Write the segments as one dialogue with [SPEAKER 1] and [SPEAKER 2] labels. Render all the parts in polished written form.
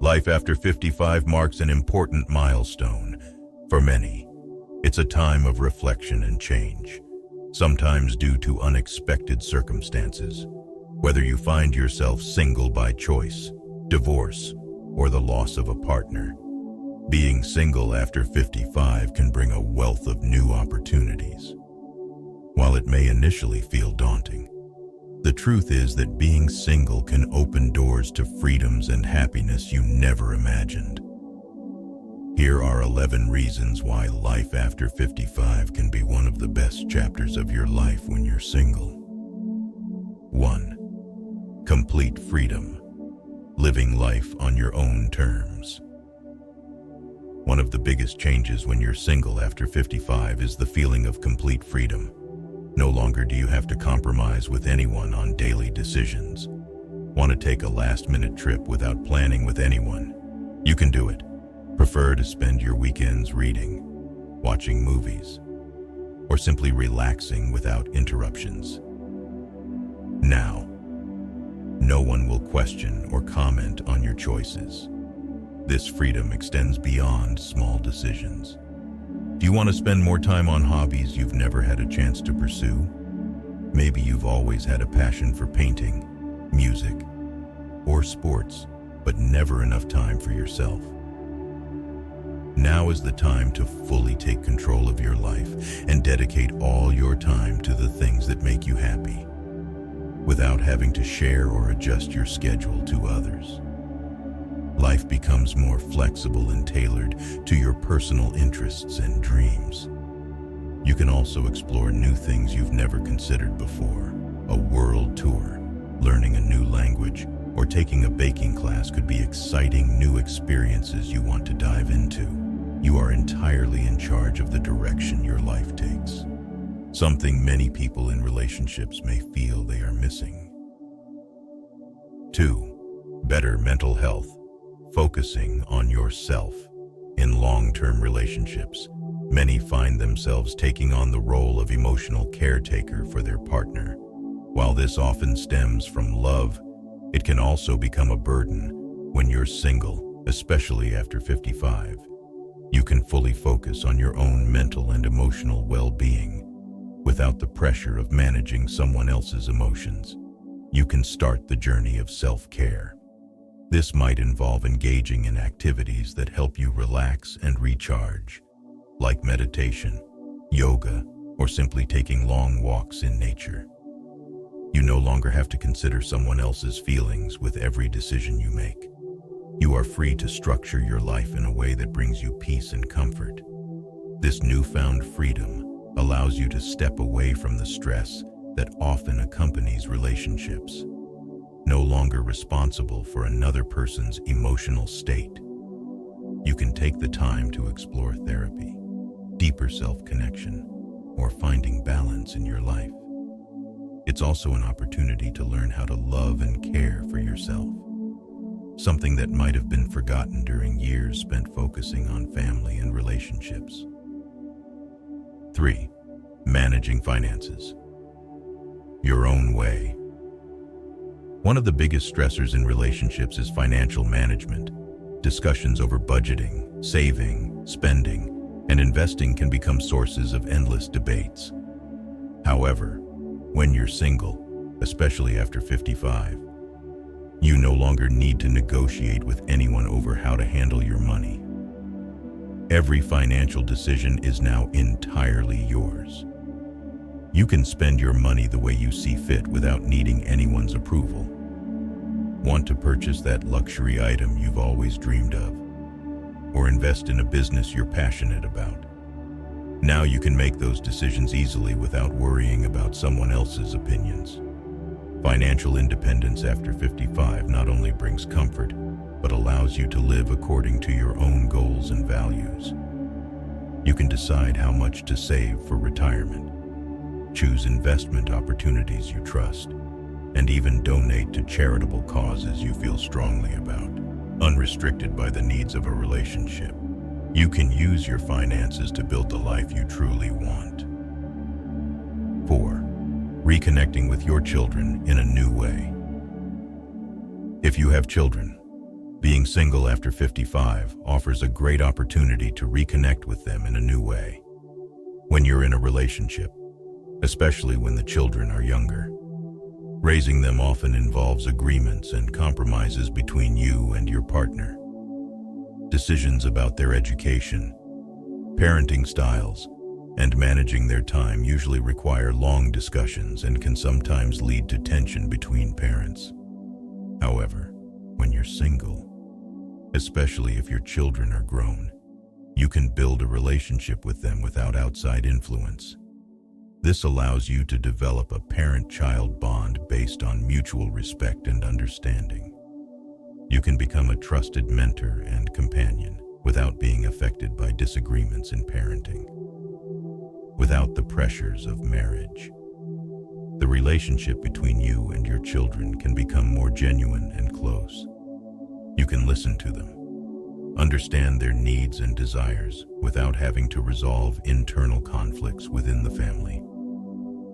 [SPEAKER 1] Life after 55 marks an important milestone. For many, it's a time of reflection and change, sometimes due to unexpected circumstances. Whether you find yourself single by choice, divorce, or the loss of a partner, being single after 55 can bring a wealth of new opportunities. While it may initially feel daunting, the truth is that being single can open doors to freedoms and happiness you never imagined. Here are 11 reasons why life after 55 can be one of the best chapters of your life when you're single. 1. Complete freedom. Living life on your own terms. One of the biggest changes when you're single after 55 is the feeling of complete freedom. No longer do you have to compromise with anyone on daily decisions. Want to take a last-minute trip without planning with anyone? You can do it. Prefer to spend your weekends reading, watching movies, or simply relaxing without interruptions. Now, no one will question or comment on your choices. This freedom extends beyond small decisions. Do you want to spend more time on hobbies you've never had a chance to pursue? Maybe you've always had a passion for painting, music, or sports, but never enough time for yourself. Now is the time to fully take control of your life and dedicate all your time to the things that make you happy, without having to share or adjust your schedule to others. Life becomes more flexible and tailored to your personal interests and dreams. You can also explore new things you've never considered before. A world tour, learning a new language, or taking a baking class could be exciting new experiences you want to dive into. You are entirely in charge of the direction your life takes. Something many people in relationships may feel they are missing. 2. Better mental health. Focusing on yourself. In long-term relationships, many find themselves taking on the role of emotional caretaker for their partner. While this often stems from love, it can also become a burden. When you're single, especially after 55, you can fully focus on your own mental and emotional well-being without the pressure of managing someone else's emotions. You can start the journey of self-care. This might involve engaging in activities that help you relax and recharge, like meditation, yoga, or simply taking long walks in nature. You no longer have to consider someone else's feelings with every decision you make. You are free to structure your life in a way that brings you peace and comfort. This newfound freedom allows you to step away from the stress that often accompanies relationships. No longer responsible for another person's emotional state, you can take the time to explore therapy, deeper self-connection, or finding balance in your life. It's also an opportunity to learn how to love and care for yourself, something that might have been forgotten during years spent focusing on family and relationships. 3. Managing finances. Your own way. One of the biggest stressors in relationships is financial management. Discussions over budgeting, saving, spending, and investing can become sources of endless debates. However, when you're single, especially after 55, you no longer need to negotiate with anyone over how to handle your money. Every financial decision is now entirely yours. You can spend your money the way you see fit without needing anyone's approval. Want to purchase that luxury item you've always dreamed of, or invest in a business you're passionate about? Now you can make those decisions easily without worrying about someone else's opinions. Financial independence after 55 not only brings comfort, but allows you to live according to your own goals and values. You can decide how much to save for retirement, choose investment opportunities you trust, and even donate to charitable causes you feel strongly about, unrestricted by the needs of a relationship. You can use your finances to build the life you truly want. 4. Reconnecting with your children in a new way. If you have children, Being single after 55 offers a great opportunity to reconnect with them in a new way. When you're in a relationship, especially when the children are younger, raising them often involves agreements and compromises between you and your partner. Decisions about their education, parenting styles, and managing their time usually require long discussions and can sometimes lead to tension between parents. However, when you're single, especially if your children are grown, you can build a relationship with them without outside influence. This allows you to develop a parent-child bond based on mutual respect and understanding. You can become a trusted mentor and companion without being affected by disagreements in parenting. Without the pressures of marriage, the relationship between you and your children can become more genuine and close. You can listen to them, understand their needs and desires without having to resolve internal conflicts within the family.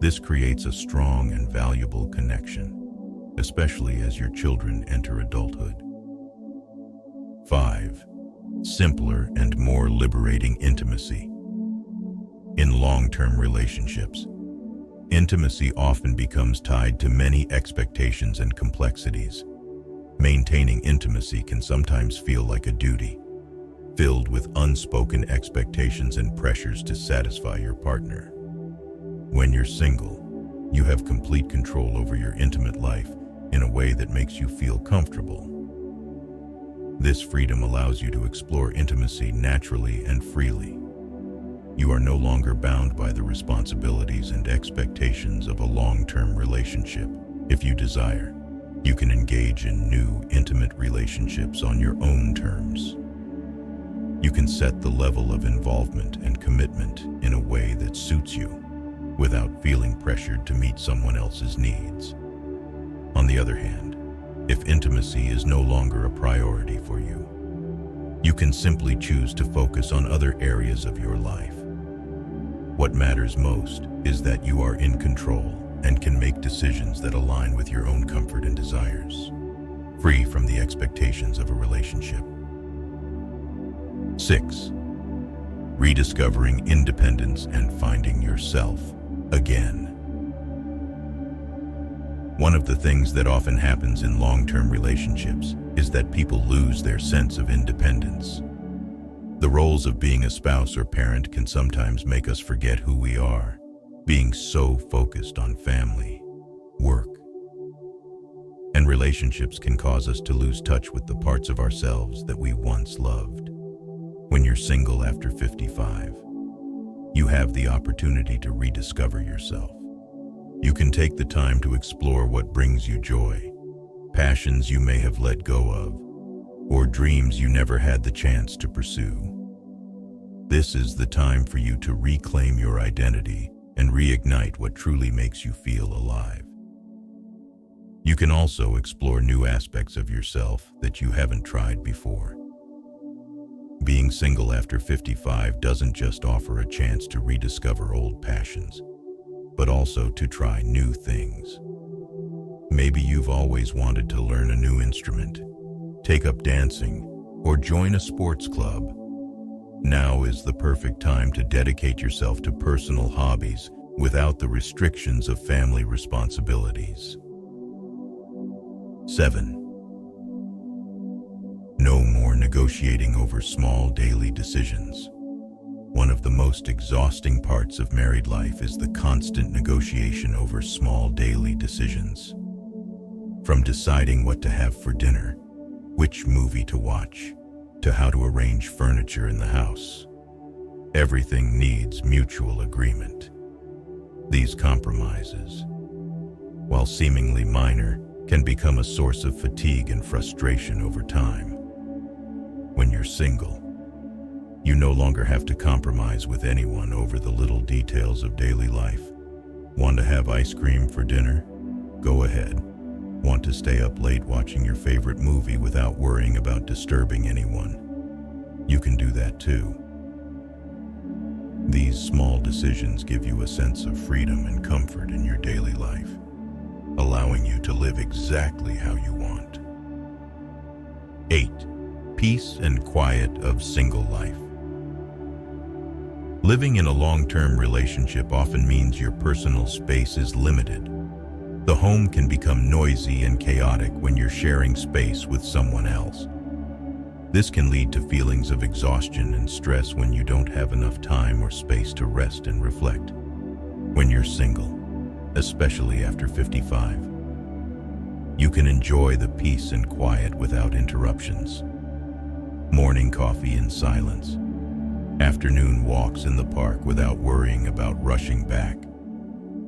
[SPEAKER 1] This creates a strong and valuable connection, especially as your children enter adulthood. 5. Simpler and more liberating intimacy. In long-term relationships, intimacy often becomes tied to many expectations and complexities. Maintaining intimacy can sometimes feel like a duty, filled with unspoken expectations and pressures to satisfy your partner. When you're single, you have complete control over your intimate life in a way that makes you feel comfortable. This freedom allows you to explore intimacy naturally and freely. You are no longer bound by the responsibilities and expectations of a long-term relationship. If you desire, you can engage in new, intimate relationships on your own terms. You can set the level of involvement and commitment in a way that suits you, without feeling pressured to meet someone else's needs. On the other hand, if intimacy is no longer a priority for you, you can simply choose to focus on other areas of your life. What matters most is that you are in control and can make decisions that align with your own comfort and desires, free from the expectations of a relationship. 6. Rediscovering independence and finding yourself again. One of the things that often happens in long-term relationships is that people lose their sense of independence. The roles of being a spouse or parent can sometimes make us forget who we are, being so focused on family, work, and relationships can cause us to lose touch with the parts of ourselves that we once loved. When you're single after 55, you have the opportunity to rediscover yourself. You can take the time to explore what brings you joy, passions you may have let go of, or dreams you never had the chance to pursue. This is the time for you to reclaim your identity and reignite what truly makes you feel alive. You can also explore new aspects of yourself that you haven't tried before. Being single after 55 doesn't just offer a chance to rediscover old passions, but also to try new things. Maybe you've always wanted to learn a new instrument, take up dancing, or join a sports club. Now is the perfect time to dedicate yourself to personal hobbies without the restrictions of family responsibilities. 7. No more negotiating over small daily decisions. One of the most exhausting parts of married life is the constant negotiation over small daily decisions. From deciding what to have for dinner, which movie to watch, to how to arrange furniture in the house, everything needs mutual agreement. These compromises, while seemingly minor, can become a source of fatigue and frustration over time. When you're single, you no longer have to compromise with anyone over the little details of daily life. Want to have ice cream for dinner? Go ahead. Want to stay up late watching your favorite movie without worrying about disturbing anyone? You can do that too. These small decisions give you a sense of freedom and comfort in your daily life, allowing you to live exactly how you want. 8. Peace and quiet of single life. Living in a long-term relationship often means your personal space is limited. The home can become noisy and chaotic when you're sharing space with someone else. This can lead to feelings of exhaustion and stress when you don't have enough time or space to rest and reflect. When you're single, especially after 55, you can enjoy the peace and quiet without interruptions. Morning coffee in silence, afternoon walks in the park without worrying about rushing back,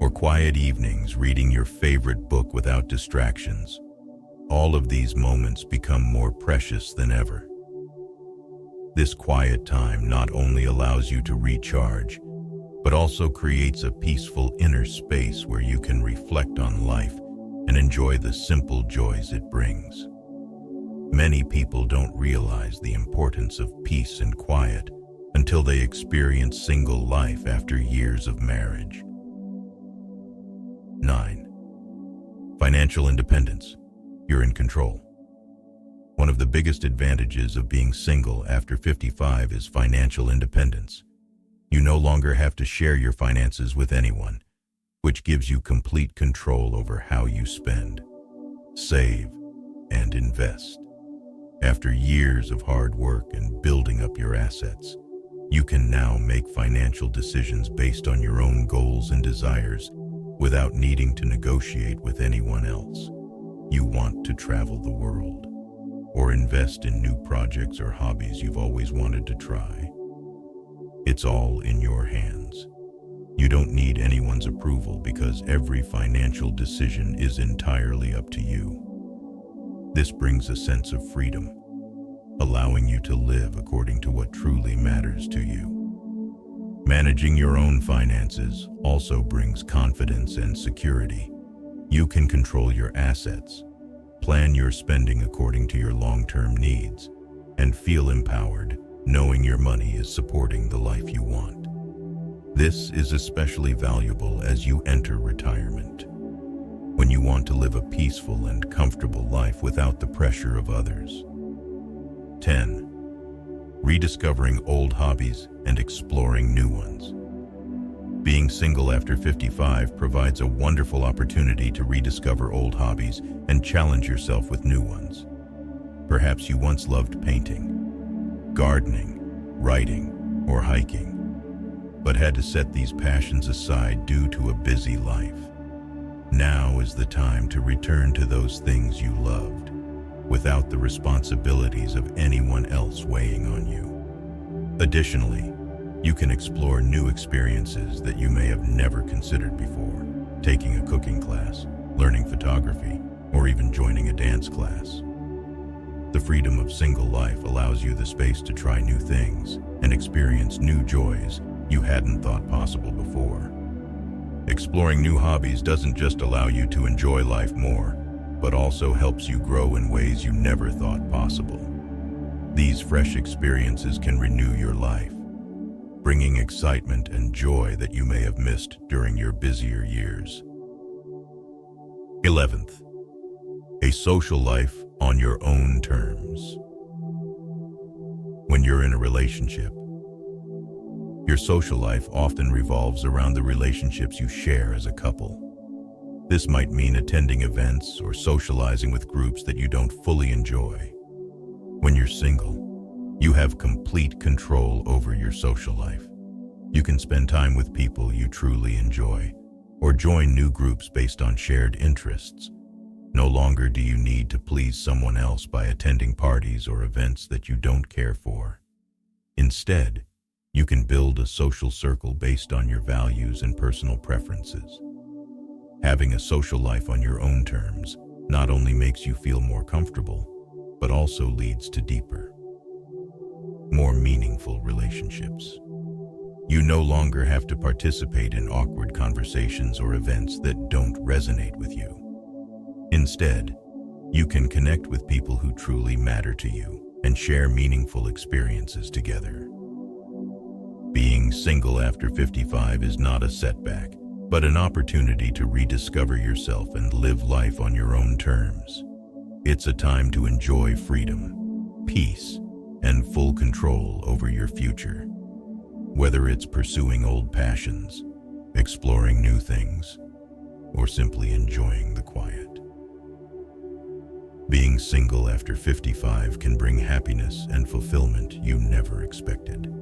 [SPEAKER 1] or quiet evenings reading your favorite book without distractions. All of these moments become more precious than ever. This quiet time not only allows you to recharge, but also creates a peaceful inner space where you can reflect on life and enjoy the simple joys it brings. Many people don't realize the importance of peace and quiet until they experience single life after years of marriage. 9. Financial independence. You're in control. One of the biggest advantages of being single after 55 is financial independence. You no longer have to share your finances with anyone, which gives you complete control over how you spend, save, and invest. After years of hard work and building up your assets, you can now make financial decisions based on your own goals and desires without needing to negotiate with anyone else. You want to travel the world or invest in new projects or hobbies you've always wanted to try. It's all in your hands. You don't need anyone's approval because every financial decision is entirely up to you. This brings a sense of freedom, allowing you to live according to what truly matters to you. Managing your own finances also brings confidence and security. You can control your assets, plan your spending according to your long-term needs, and feel empowered knowing your money is supporting the life you want. This is especially valuable as you enter retirement, when you want to live a peaceful and comfortable life without the pressure of others. 10. Rediscovering old hobbies and exploring new ones. Being single after 55 provides a wonderful opportunity to rediscover old hobbies and challenge yourself with new ones. Perhaps you once loved painting, gardening, writing, or hiking, but had to set these passions aside due to a busy life. Now is the time to return to those things you loved, without the responsibilities of anyone else weighing on you. Additionally, you can explore new experiences that you may have never considered before, taking a cooking class, learning photography, or even joining a dance class. The freedom of single life allows you the space to try new things and experience new joys you hadn't thought possible before. Exploring new hobbies doesn't just allow you to enjoy life more, but also helps you grow in ways you never thought possible. These fresh experiences can renew your life, bringing excitement and joy that you may have missed during your busier years. 11th, a social life on your own terms. When you're in a relationship, your social life often revolves around the relationships you share as a couple. This might mean attending events or socializing with groups that you don't fully enjoy. When you're single, you have complete control over your social life. You can spend time with people you truly enjoy, or join new groups based on shared interests. No longer do you need to please someone else by attending parties or events that you don't care for. Instead, you can build a social circle based on your values and personal preferences. Having a social life on your own terms not only makes you feel more comfortable, but also leads to deeper, more meaningful relationships. You no longer have to participate in awkward conversations or events that don't resonate with you. Instead, you can connect with people who truly matter to you and share meaningful experiences together. Being single after 55 is not a setback, but an opportunity to rediscover yourself and live life on your own terms. It's a time to enjoy freedom, peace, and full control over your future. Whether it's pursuing old passions, exploring new things, or simply enjoying the quiet. Being single after 55 can bring happiness and fulfillment you never expected.